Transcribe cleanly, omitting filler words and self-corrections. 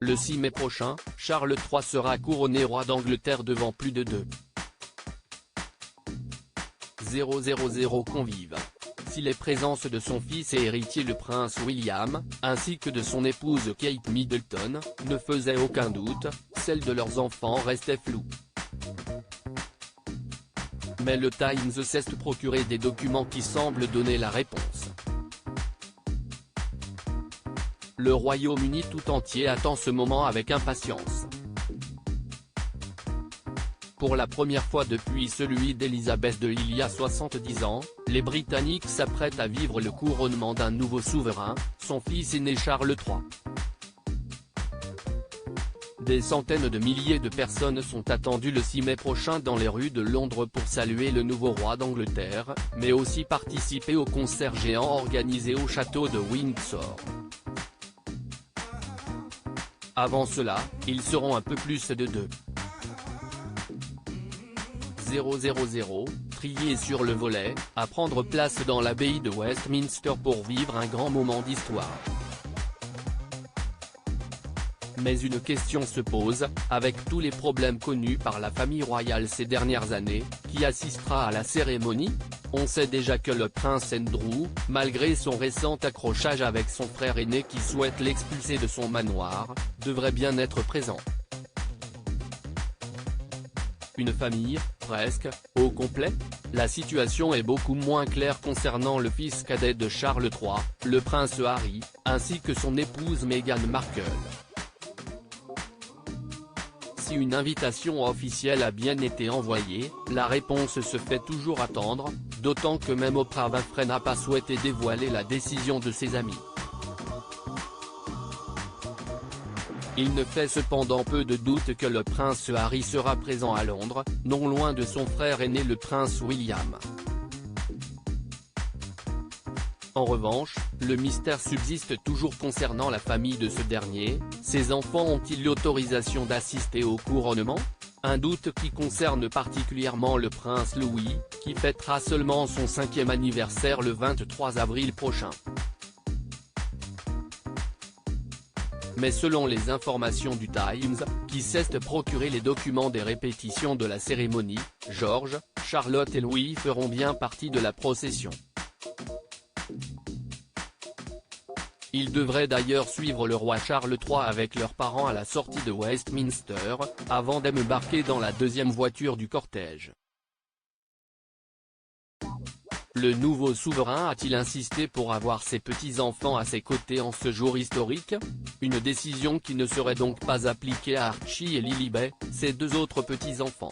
Le 6 mai prochain, Charles III sera couronné roi d'Angleterre devant plus de 2,000 convives. Si les présences de son fils et héritier le prince William, ainsi que de son épouse Kate Middleton, ne faisaient aucun doute, celle de leurs enfants restait floue. Mais le Times s'est procuré des documents qui semblent donner la réponse. Le Royaume-Uni tout entier attend ce moment avec impatience. Pour la première fois depuis celui d'Élisabeth II il y a 70 ans, les Britanniques s'apprêtent à vivre le couronnement d'un nouveau souverain, son fils aîné Charles III. Des centaines de milliers de personnes sont attendues le 6 mai prochain dans les rues de Londres pour saluer le nouveau roi d'Angleterre, mais aussi participer au concert géant organisé au château de Windsor. Avant cela, ils seront un peu plus de 2,000 triés sur le volet, à prendre place dans l'abbaye de Westminster pour vivre un grand moment d'histoire. Mais une question se pose, avec tous les problèmes connus par la famille royale ces dernières années, qui assistera à la cérémonie? On sait déjà que le prince Andrew, malgré son récent accrochage avec son frère aîné qui souhaite l'expulser de son manoir, devrait bien être présent. Une famille, presque, au complet? La situation est beaucoup moins claire concernant le fils cadet de Charles III, le prince Harry, ainsi que son épouse Meghan Markle. Si une invitation officielle a bien été envoyée, la réponse se fait toujours attendre, d'autant que même Oprah Winfrey n'a pas souhaité dévoiler la décision de ses amis. Il ne fait cependant peu de doute que le prince Harry sera présent à Londres, non loin de son frère aîné le prince William. En revanche, le mystère subsiste toujours concernant la famille de ce dernier, ses enfants ont-ils l'autorisation d'assister au couronnement? Un doute qui concerne particulièrement le prince Louis, qui fêtera seulement son 5e anniversaire le 23 avril prochain. Mais selon les informations du Times, qui s'est procuré les documents des répétitions de la cérémonie, George, Charlotte et Louis feront bien partie de la procession. Ils devraient d'ailleurs suivre le roi Charles III avec leurs parents à la sortie de Westminster, avant d'embarquer dans la deuxième voiture du cortège. Le nouveau souverain a-t-il insisté pour avoir ses petits-enfants à ses côtés en ce jour historique? Une décision qui ne serait donc pas appliquée à Archie et Lilibet, ses deux autres petits-enfants.